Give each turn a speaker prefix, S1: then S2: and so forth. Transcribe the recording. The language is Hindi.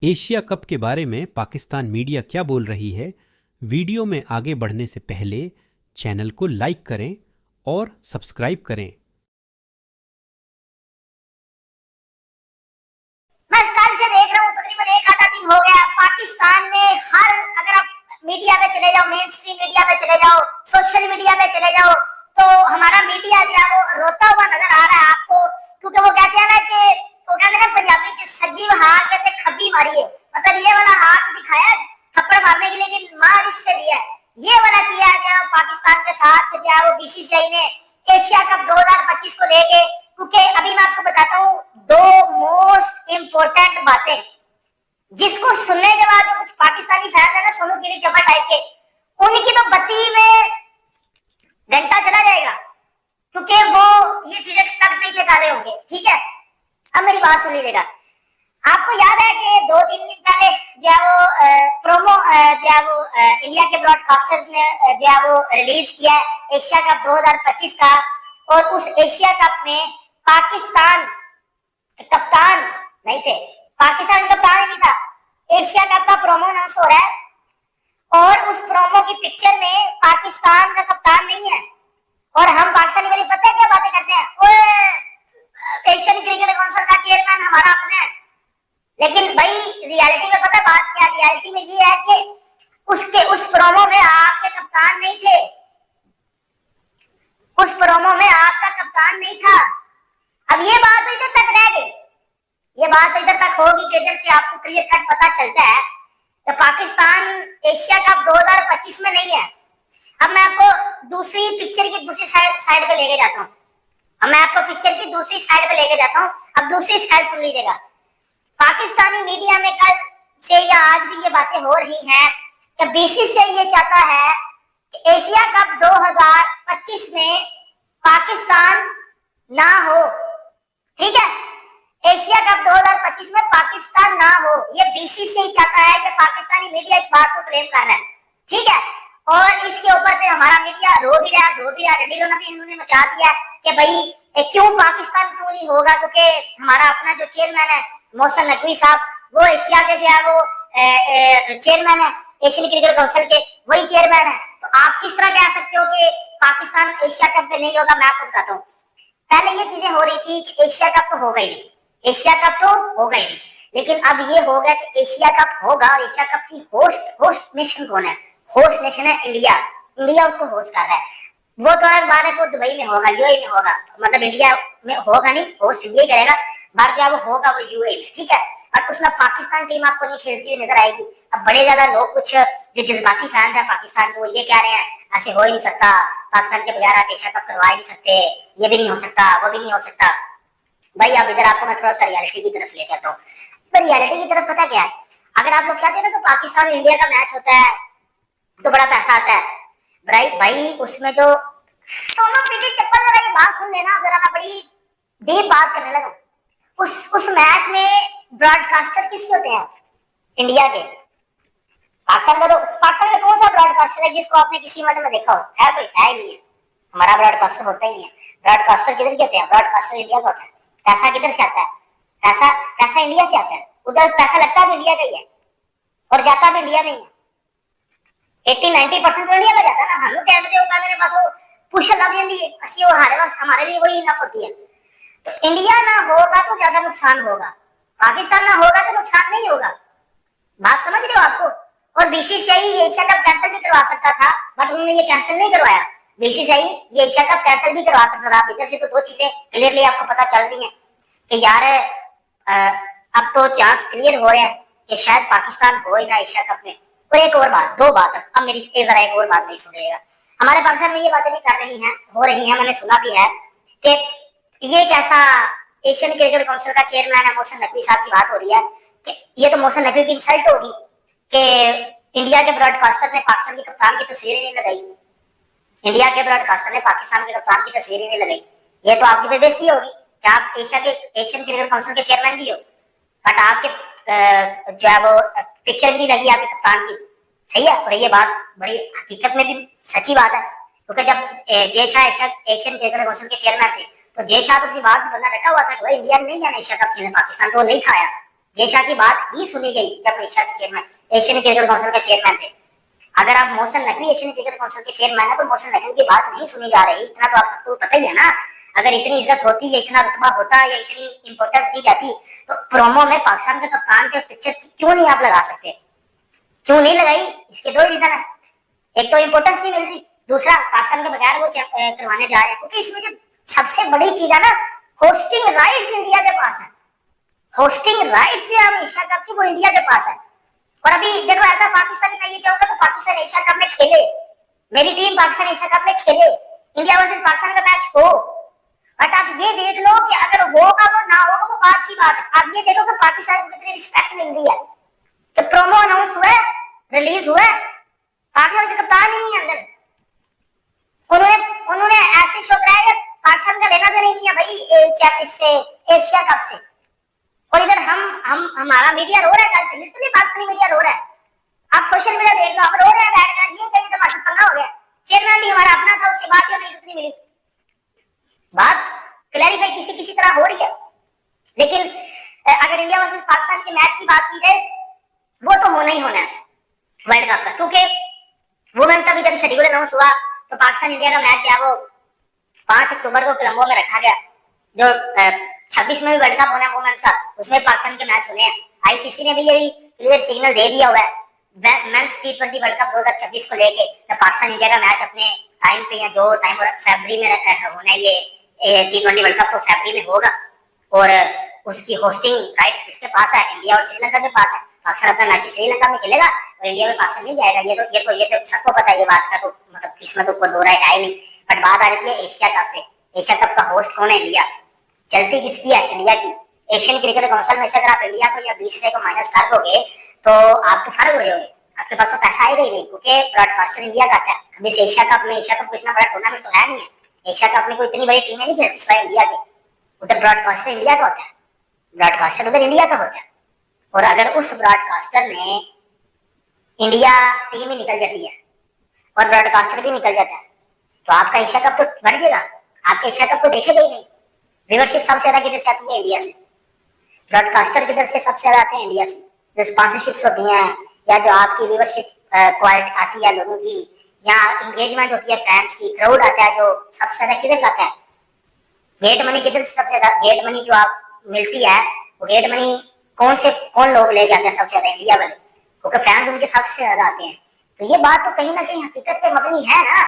S1: एशिया कप के बारे में पाकिस्तान मीडिया क्या बोल रही है, वीडियो में आगे बढ़ने से पहले चैनल को लाइक करें और सब्सक्राइब करें।
S2: मैं कल से देख रहा हूँ, तकरीबन एक आधा दिन हो गया। पाकिस्तान में हर, अगर आप मीडिया पे चले जाओ, मेन स्ट्रीम मीडिया पे चले जाओ, सोशल मीडिया पे चले जाओ, तो हमारा मीडिया जो है वो रोता हुआ नजर आ रहा है आपको। क्योंकि वो कहते हैं ना कि वो कहते हैं ना पंजाबी के सजीव हाथ में खब्बी मारी है, मतलब ये वाला हाथ दिखाया थप्पड़ मारने के लिए कि मार इससे दिया है, ये वाला किया गया पाकिस्तान के साथ जो है वो बीसीसीआई ने एशिया कप 2025 को लेके। क्योंकि अभी मैं आपको बताता हूँ दो मोस्ट इंपोर्टेंट बातें जिसको सुनने के बाद कुछ पाकिस्तानी फैन है ना, सोनू गिरी चपा टाइप के, उनकी तो बत्ती में घंटा चला जाएगा, क्योंकि वो ये चीजें एक्सपेक्ट नहीं थे कर रहे होंगे। ठीक है, अब मेरी बात सुन लीजिएगा। आपको याद है कि 2-3 दिन पहले जो है वो प्रोमो जो है वो इंडिया के ब्रॉडकास्टर्स ने जो है वो रिलीज किया है एशिया कप 2025 का, और उस एशिया कप में पाकिस्तान कप्तान नहीं थे, पाकिस्तान कप्तान नहीं था। एशिया कप का प्रोमो अनाउंस हो रहा है और उस प्रोमो की पिक्चर में पाकिस्तान का कप्तान नहीं है, और हम पाकिस्तानी वाले पता है क्या बातें करते हैं, ओए एशियन क्रिकेट काउंसिल का चेयरमैन हमारा अपना है। लेकिन भाई रियलिटी में पता बात क्या, रियलिटी में ये है कि उसके उस प्रोमो में आपके कप्तान नहीं थे, उस प्रोमो में आपका कप्तान नहीं था। अब ये बात तो इधर तक रह गई, ये बात तो इधर तक होगी कि इधर से आपको क्लियर कट पता चलता है कि पाकिस्तान एशिया कप 2025 में नहीं है। अब मैं आपको दूसरी पिक्चर की दूसरी साइड पे लेके जाता हूँ, अब मैं आपको पिक्चर की दूसरी साइड पे लेके जाता हूँ। अब दूसरी साइड सुन लीजिएगा। पाकिस्तानी मीडिया में कल से या आज भी ये बातें हो रही हैं कि बीसीसीआई ये चाहता है कि एशिया कप 2025 में पाकिस्तान ना हो। ठीक है, एशिया कप 2025 में पाकिस्तान ना हो, ये बीसीसीआई चाहता है कि पाकिस्तानी मीडिया इस बात को क्लेम कर रहा है। ठीक है, और इसके ऊपर फिर हमारा मीडिया रो भी रहा, धो भी रहा, डंडी रोना भी इन्होंने मचा दिया कि भाई क्यों पाकिस्तान क्यों नहीं होगा, क्योंकि हमारा अपना जो चेयरमैन है मोहसिन नकवी साहब, वो एशिया के जो है वो चेयरमैन है, एशियन क्रिकेट काउंसिल के वही चेयरमैन है। तो आप किस तरह कह सकते हो कि पाकिस्तान एशिया कप में नहीं होगा। मैं आपको बताता हूँ, पहले ये चीजें हो रही थी कि एशिया कप तो होगा ही नहीं, एशिया कप तो होगा ही नहीं, लेकिन अब ये होगा कि एशिया कप होगा, और एशिया कप की होस्ट नेशन कौन है? होस्ट नेशन है इंडिया, इंडिया उसको होस्ट कर रहा है। वो तो अलग बात है, वो दुबई में होगा, यूएई में होगा, मतलब इंडिया में होगा नहीं, होस्ट इंडिया करेगा, बाहर क्या वो होगा वो यूएई में। ठीक है, और उसमें पाकिस्तान टीम आपको नहीं खेलती हुई नजर आएगी। अब बड़े ज्यादा लोग, कुछ जो जज्बाती फैंस है पाकिस्तान के, वो ये कह रहे हैं ऐसे हो ही नहीं सकता, पाकिस्तान के बगैर आप एशिया कप करवा ही नहीं सकते, ये भी नहीं हो सकता, वो भी नहीं हो सकता। भाई अब इधर आपको मैं थोड़ा सा रियलिटी की तरफ ले जाता हूँ। तो रियलिटी की तरफ पता क्या है, अगर आप लोग कहते हैं ना तो पाकिस्तान और इंडिया का मैच होता है तो बड़ा पैसा आता है, भाई उसमें जो सोनू पीटी चप्पल, जरा ये बात सुन लेना, जरा मैं बड़ी डीप बात करने लगा। उस मैच में ब्रॉडकास्टर किसके होते हैं? इंडिया के। पाकिस्तान में कौन सा ब्रॉडकास्टर है जिसको आपने किसी इवेंट में देखा हो? है कोई? है ही नहीं है, हमारा ब्रॉडकास्टर होता ही नहीं है। ब्रॉडकास्टर किधर के होते हैं? ब्रॉडकास्टर इंडिया का होता है। पैसा किधर से आता है? पैसा पैसा इंडिया से आता है, उधर पैसा लगता भी इंडिया का ही है और जाता भी इंडिया में ही है। 80-90% तो इंडिया में जाता है ना। हम कहते हो मेरे पास वो पुश लग जाती है, असली वो हमारे लिए वही इनफ होती है। तो इंडिया ना होगा तो ज्यादा नुकसान होगा, पाकिस्तान ना होगा तो नुकसान नहीं होगा। बात समझ रहे हो आपको? और बीसीसीआई एशिया कप कैंसिल भी करवा सकता था, बट उन्होंने ये कैंसिल नहीं करवाया। बीसीसीआई ये एशिया कप कैंसिल भी करवा सकता था। इधर से तो दो चीजें क्लियरली आपको पता चल रही हैं कि यार अब तो चांस क्लियर हो रहा है कि शायद पाकिस्तान हो ही ना एशिया कप में। और एक और बात, दो बात, अब मेरी जरा एक और बात नहीं सुनिएगा। हमारे पाकिस्तान में ये बातें भी कर रही हैं, हो रही हैं, मैंने सुना भी है कि ये कैसा एशियन क्रिकेट काउंसिल का चेयरमैन है मोहसिन नकवी साहब की बात हो रही है कि ये तो मोहसिन नकवी की इंसल्ट होगी कि इंडिया के ब्रॉडकास्टर ने पाकिस्तान के कप्तान की तस्वीरें नहीं लगाई, इंडिया के ब्रॉडकास्टर ने पाकिस्तान के कप्तान की तस्वीरें नहीं लगाई। ये तो आपकी बेइज्जती होगी कि आप एशियन क्रिकेट काउंसिल के चेयरमैन भी हो, बट आपके जो है वो पिक्चर भी नहीं लगी आपके कप्तान की। सही है, और ये बात बड़ी हकीकत में भी सच्ची बात है, क्योंकि जब Jay Shah Asian cricket council के चेयरमैन थे तो जय शाह तो अपनी बात बंदा रखा हुआ था कि भाई इंडिया नहीं जाना एशिया कप खेलने, पाकिस्तान तो नहीं खाया। एशिया की बात ही सुनी गई थी जब एशिया के चेयरमैन, एशियन क्रिकेट काउंसिल के चेयरमैन थे। अगर आप Mohsin Naqvi Asian cricket council के चेयरमैन है तो मोहसिन नकवी की बात नहीं सुनी जा रही, इतना तो आप सबको पता ही है ना। अगर इतनी इज्जत होती है, इतना रुतबा होता या इतनी इंपॉर्टेंस दी जाती तो प्रोमो में पाकिस्तान के कप्तान के पिक्चर क्यों नहीं आप लगा सकते? क्यों नहीं लगाई? इसके दो रीजन है, एक तो इंपॉर्टेंस नहीं मिल रही, दूसरा पाकिस्तान के बगैर वो करवाने जा रहे हैं, क्योंकि इसमें जो सबसे बड़ी चीज है ना, होस्टिंग राइट्स इंडिया के पास है। होस्टिंग राइट्स जो है एशिया कप की वो इंडिया के पास है। और अभी देखो ऐसा पाकिस्तानी, मैं ये चाहूंगा कि पाकिस्तान एशिया कप में खेले, मेरी टीम पाकिस्तान एशिया कप में खेले, इंडिया वर्सेस पाकिस्तान का मैच हो। बट आप ये देख लो कि अगर होगा वो ना होगा वो बात की बात है। आप ये देखो कि पाकिस्तान को कितनी रिस्पेक्ट मिल रही है, तो प्रोमो अनाउंस हुआ है, रिलीज हुआ है, पाकिस्तान के कप्तान ही नहीं है अंदर। उन्होंने ऐसे शो कराया पाकिस्तान का लेना देना नहीं है भाई इससे, एशिया कप से। और इधर हम हमारा मीडिया रो रहा है, कल से लिटरली पाकिस्तानी मीडिया रो रहा है। आप सोशल मीडिया देख लो, आप रो रहे हैं बैठकर, ये कहीं तमाशा पन्ना हो गया। चेयरमैन भी हमारा अपना था, उसके बाद भी हमें इज्जत नहीं मिली। बात क्लैरिफाई किसी किसी तरह हो रही है। लेकिन अगर इंडिया वर्सेस पाकिस्तान के मैच की बात की जाए, वो तो होना ही होना है वर्ल्ड कप का, क्योंकि वुमेन्स का भी जब शेड्यूल अनाउंस हुआ तो पाकिस्तान इंडिया का मैच है वो 5 अक्टूबर को कोलंबो में रखा गया। जो 26 में भी वर्ल्ड कप होना है वुमेन्स का, उसमें पाकिस्तान के मैच होने हैं। आईसीसी ने भी ये भी क्लियर सिग्नल दे दिया हुआ है मेंस टी20 वर्ल्ड कप 2026 को लेके, तो पाकिस्तान इंडिया का मैच अपने टाइम पे या जो टाइम फरवरी में होना है, ये टी20 वर्ल्ड कप तो फरवरी में होगा। और उसकी होस्टिंग राइट्स किसके पास है? इंडिया और श्रीलंका के पास है। पाकिस्तान अपना मैच श्रीलंका में खेलेगा और इंडिया में पाकिस्तान नहीं जाएगा। ये तो सबको पता है, ये बात का तो मतलब इसमें तो कोई दो राय है ही नहीं। बट बात आ जाती है एशिया कप पे। एशिया कप का होस्ट कौन है? इंडिया। चलती किसकी है? इंडिया की। एशियन क्रिकेट काउंसिल में से अगर आप इंडिया को या 20 से को माइनस कर दोगे तो आप तो फर्क हो रहे होगे, आपके पास तो पैसा आएगा ही नहीं, क्योंकि ब्रॉडकास्टर इंडिया का है। अभी एशिया कप में, एशिया कप इतना बड़ा टूर्नामेंट तो है नहीं है, एशिया कप में कोई इतनी बड़ी टीमें नहीं खेलती सिवाय इंडिया के। उधर ब्रॉडकास्टर इंडिया का होता है, ब्रॉडकास्टर उधर इंडिया का होता है। और अगर उस ब्रॉडकास्टर में इंडिया टीम ही निकल जाती है और ब्रॉडकास्टर भी निकल जाता है तो आपका एशिया कप तो बढ़ जाएगा, आपके एशिया कप को देखेगा ही नहीं। व्यूअरशिप सबसे ज्यादा किधर से आती है? इंडिया से। ब्रॉडकास्टर किधर से सबसे ज्यादा आते हैं? इंडिया से। जो स्पॉन्सरशिप्स होती हैं या जो आपकी व्यूअरशिप क्वालिटी आती है लोगों की, या इंगेजमेंट होती है फैंस की, क्राउड आता है, जो सबसे ज्यादा किधर आता है? गेट मनी किधर से सबसे ज्यादा? गेट मनी जो आप मिलती है वो गेट मनी कौन लोग ले जाते हैं सबसे ज्यादा? इंडिया वाले, क्योंकि फैंस उनके सबसे ज्यादा आते हैं। तो ये बात तो कहीं ना कहीं हकीकत पे मबनी है ना।